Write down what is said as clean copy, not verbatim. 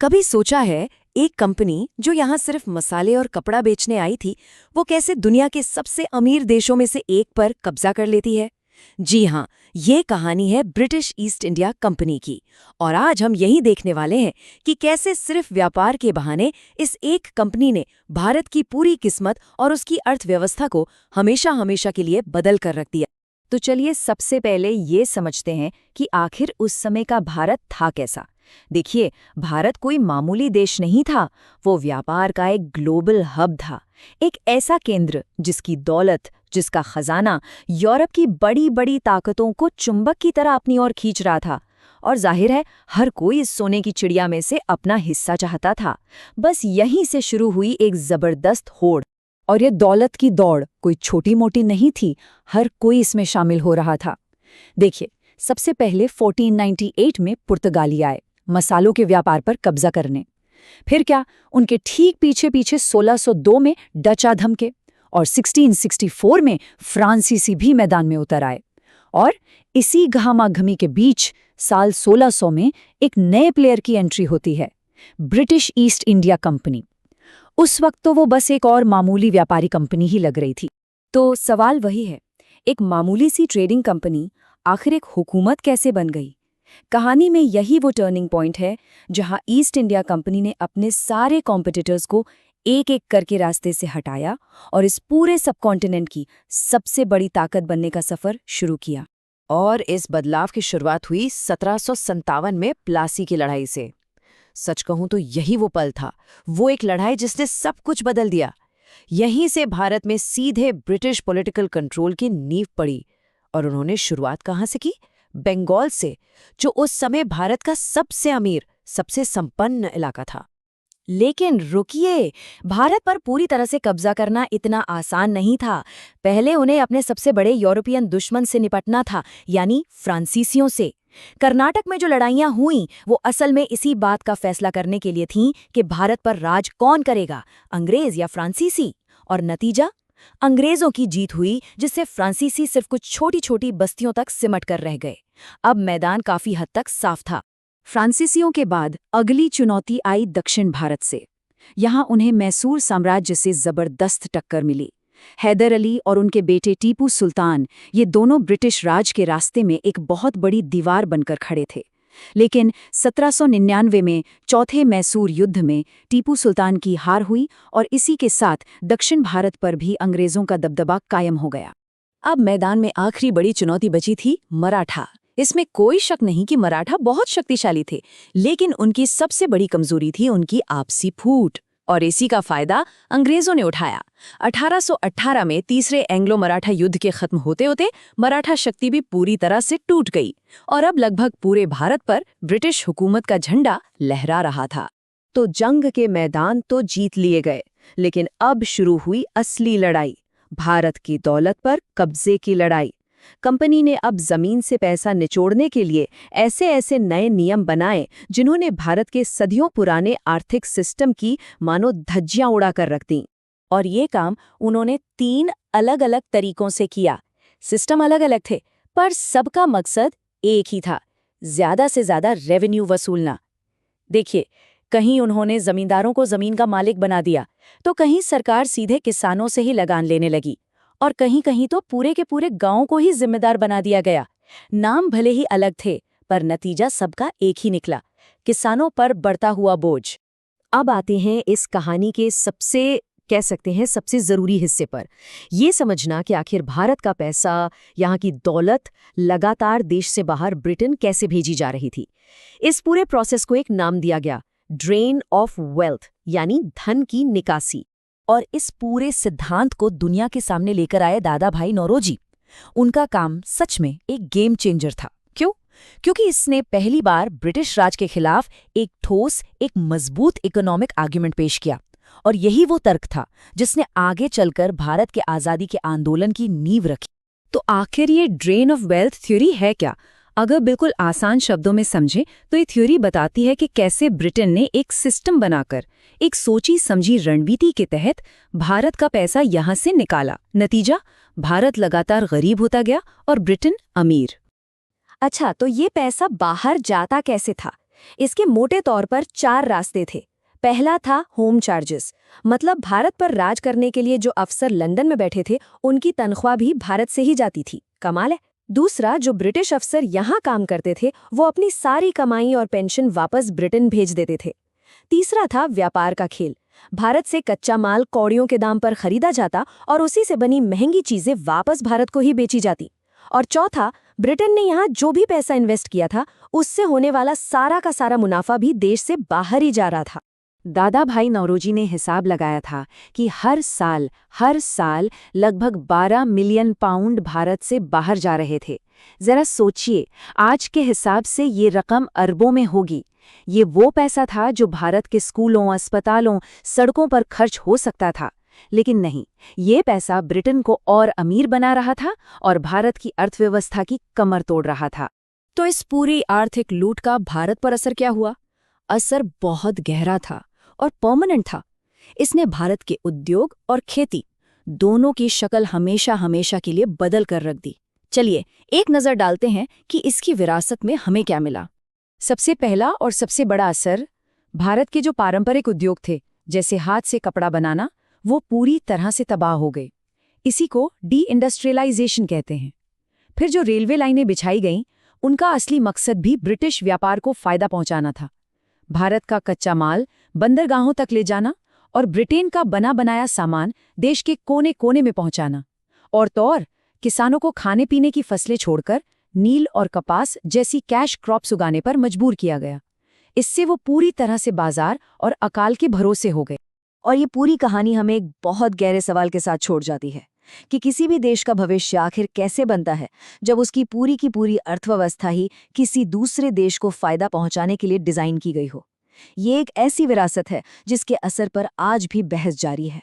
कभी सोचा है एक कंपनी जो यहाँ सिर्फ मसाले और कपड़ा बेचने आई थी, वो कैसे दुनिया के सबसे अमीर देशों में से एक पर कब्जा कर लेती है? जी हाँ, ये कहानी है ब्रिटिश ईस्ट इंडिया कंपनी की। और आज हम यही देखने वाले हैं कि कैसे सिर्फ व्यापार के बहाने इस एक कंपनी ने भारत की पूरी किस्मत और उसकी अर्थव्यवस्था को हमेशा हमेशा के लिए बदल कर रख दिया। तो चलिए सबसे पहले ये समझते हैं कि आखिर उस समय का भारत था कैसा। देखिए, भारत कोई मामूली देश नहीं था, वो व्यापार का एक ग्लोबल हब था। एक ऐसा केंद्र जिसकी दौलत, जिसका खजाना यूरोप की बड़ी बड़ी ताकतों को चुंबक की तरह अपनी ओर खींच रहा था। और जाहिर है, हर कोई इस सोने की चिड़िया में से अपना हिस्सा चाहता था। बस यहीं से शुरू हुई एक जबरदस्त होड़। और ये दौलत की दौड़ कोई छोटी मोटी नहीं थी, हर कोई इसमें शामिल हो रहा था। देखिए, सबसे पहले 1498 में पुर्तगाली आए मसालों के व्यापार पर कब्जा करने। फिर क्या, उनके ठीक पीछे पीछे 1602 में डच आ धमके और 1664 में फ्रांसीसी भी मैदान में उतर आए। और इसी घमाघमी के बीच साल 1600 में एक नए प्लेयर की एंट्री होती है, ब्रिटिश ईस्ट इंडिया कंपनी। उस वक्त तो वो बस एक और मामूली व्यापारी कंपनी ही लग रही थी। तो सवाल वही है, एक मामूली सी ट्रेडिंग कंपनी आखिर एक हुकूमत कैसे बन गई? कहानी में यही वो टर्निंग पॉइंट है जहां ईस्ट इंडिया कंपनी ने अपने सारे कॉम्पिटिटर्स को एक एक करके रास्ते से हटाया और इस पूरे सबकॉन्टिनेंट की सबसे बड़ी ताकत बनने का सफर शुरू किया। और इस बदलाव की शुरुआत हुई 1757 में प्लासी की लड़ाई से। सच कहूं तो यही वो पल था, वो एक लड़ाई जिसने सब कुछ बदल दिया। यहीं से भारत में सीधे ब्रिटिश पॉलिटिकल कंट्रोल की नींव पड़ी। और उन्होंने शुरुआत कहां से की? बंगाल से, जो उस समय भारत का सबसे अमीर, सबसे संपन्न इलाका था। लेकिन रुकिए, भारत पर पूरी तरह से कब्जा करना इतना आसान नहीं था। पहले उन्हें अपने सबसे बड़े यूरोपियन दुश्मन से निपटना था, यानी फ्रांसीसियों से। कर्नाटक में जो लड़ाइयां हुईं, वो असल में इसी बात का फैसला करने के लिए थीं कि भारत पर राज कौन करेगा, अंग्रेज या फ्रांसीसी। और नतीजा, अंग्रेजों की जीत हुई, जिससे फ्रांसीसी सिर्फ कुछ छोटी छोटी बस्तियों तक सिमट कर रह गए। अब मैदान काफी हद तक साफ था। फ्रांसीसियों के बाद अगली चुनौती आई दक्षिण भारत से। यहाँ उन्हें मैसूर साम्राज्य से जबरदस्त टक्कर मिली। हैदर अली और उनके बेटे टीपू सुल्तान, ये दोनों ब्रिटिश राज के रास्ते में एक बहुत बड़ी दीवार बनकर खड़े थे। लेकिन 1799 में चौथे मैसूर युद्ध में टीपू सुल्तान की हार हुई और इसी के साथ दक्षिण भारत पर भी अंग्रेजों का दबदबा कायम हो गया। अब मैदान में आखिरी बड़ी चुनौती बची थी मराठा। इसमें कोई शक नहीं कि मराठा बहुत शक्तिशाली थे, लेकिन उनकी सबसे बड़ी कमजोरी थी उनकी आपसी फूट। और इसी का फायदा अंग्रेजों ने उठाया। 1818 में तीसरे एंग्लो मराठा युद्ध के खत्म होते होते मराठा शक्ति भी पूरी तरह से टूट गई और अब लगभग पूरे भारत पर ब्रिटिश हुकूमत का झंडा लहरा रहा था। तो जंग के मैदान तो जीत लिए गए, लेकिन अब शुरू हुई असली लड़ाई, भारत की दौलत पर कब्जे की लड़ाई। कंपनी ने अब जमीन से पैसा निचोड़ने के लिए ऐसे ऐसे नए नियम बनाए जिन्होंने भारत के सदियों पुराने आर्थिक सिस्टम की मानो धज्जियां उड़ा कर रख दी। और ये काम उन्होंने 3 अलग अलग तरीकों से किया। सिस्टम अलग अलग थे, पर सबका मकसद एक ही था, ज्यादा से ज्यादा रेवेन्यू वसूलना। देखिए, कहीं उन्होंने जमींदारों को जमीन का मालिक बना दिया, तो कहीं सरकार सीधे किसानों से ही लगान लेने लगी, और कहीं कहीं तो पूरे के पूरे गांव को ही जिम्मेदार बना दिया गया। नाम भले ही अलग थे, पर नतीजा सबका एक ही निकला, किसानों पर बढ़ता हुआ बोझ। अब आते हैं इस कहानी के सबसे जरूरी हिस्से पर, ये समझना कि आखिर भारत का पैसा, यहाँ की दौलत लगातार देश से बाहर ब्रिटेन कैसे भेजी जा रही थी। इस पूरे प्रोसेस को एक नाम दिया गया, ड्रेन ऑफ वेल्थ, यानी धन की निकासी। और इस पूरे सिद्धांत को दुनिया के सामने लेकर आए दादा भाई नौरोजी। उनका काम सच में एक गेम चेंजर था। क्यों? क्योंकि इसने पहली बार ब्रिटिश राज के खिलाफ एक ठोस, एक मजबूत इकोनॉमिक आर्ग्यूमेंट पेश किया। और यही वो तर्क था जिसने आगे चलकर भारत के आज़ादी के आंदोलन की नींव रखी। तो आखिर ये ड्रेन ऑफ वेल्थ थ्योरी है क्या? अगर बिल्कुल आसान शब्दों में समझें तो ये थ्योरी बताती है कि कैसे ब्रिटेन ने एक सिस्टम बनाकर, एक सोची समझी रणनीति के तहत भारत का पैसा यहां से निकाला। नतीजा, भारत लगातार गरीब होता गया और ब्रिटेन अमीर। अच्छा, तो ये पैसा बाहर जाता कैसे था? इसके मोटे तौर पर 4 रास्ते थे। पहला था होम चार्जेस, मतलब भारत पर राज करने के लिए जो अफसर लंदन में बैठे थे उनकी तनख्वाह भी भारत से ही जाती थी। कमाल है। दूसरा, जो ब्रिटिश अफसर यहाँ काम करते थे वो अपनी सारी कमाई और पेंशन वापस ब्रिटेन भेज देते थे। तीसरा था व्यापार का खेल। भारत से कच्चा माल कौड़ियों के दाम पर खरीदा जाता और उसी से बनी महंगी चीजें वापस भारत को ही बेची जाती। और चौथा, ब्रिटेन ने यहाँ जो भी पैसा इन्वेस्ट किया था उससे होने वाला सारा का सारा मुनाफा भी देश से बाहर ही जा रहा था। दादा भाई नौरोजी ने हिसाब लगाया था कि हर साल लगभग 12 मिलियन पाउंड भारत से बाहर जा रहे थे। जरा सोचिए, आज के हिसाब से ये रकम अरबों में होगी। ये वो पैसा था जो भारत के स्कूलों, अस्पतालों, सड़कों पर खर्च हो सकता था। लेकिन नहीं, ये पैसा ब्रिटेन को और अमीर बना रहा था और भारत की अर्थव्यवस्था की कमर तोड़ रहा था। तो इस पूरी आर्थिक लूट का भारत पर असर क्या हुआ? असर बहुत गहरा था और परमानेंट था। इसने भारत के उद्योग और खेती दोनों की शक्ल हमेशा के लिए बदल कर रख दी। चलिए एक नज़र डालते हैं कि इसकी विरासत में हमें क्या मिला। सबसे पहला और सबसे बड़ा असर, भारत के जो पारंपरिक उद्योग थे जैसे हाथ से कपड़ा बनाना, वो पूरी तरह से तबाह हो गए। इसी को डी इंडस्ट्रियलाइजेशन कहते हैं। फिर जो रेलवे लाइनें बिछाई गईं, उनका असली मकसद भी ब्रिटिश व्यापार को फायदा पहुंचाना था। भारत का कच्चा माल बंदरगाहों तक ले जाना और ब्रिटेन का बना बनाया सामान देश के कोने कोने में पहुंचाना। और तो और किसानों को खाने पीने की फसलें छोड़कर नील और कपास जैसी कैश क्रॉप्स उगाने पर मजबूर किया गया। इससे वो पूरी तरह से बाजार और अकाल के भरोसे हो गए। और ये पूरी कहानी हमें एक बहुत गहरे सवाल के साथ छोड़ जाती है कि किसी भी देश का भविष्य आखिर कैसे बनता है जब उसकी पूरी की पूरी अर्थव्यवस्था ही किसी दूसरे देश को फायदा पहुंचाने के लिए डिजाइन की गई हो। ये एक ऐसी विरासत है जिसके असर पर आज भी बहस जारी है।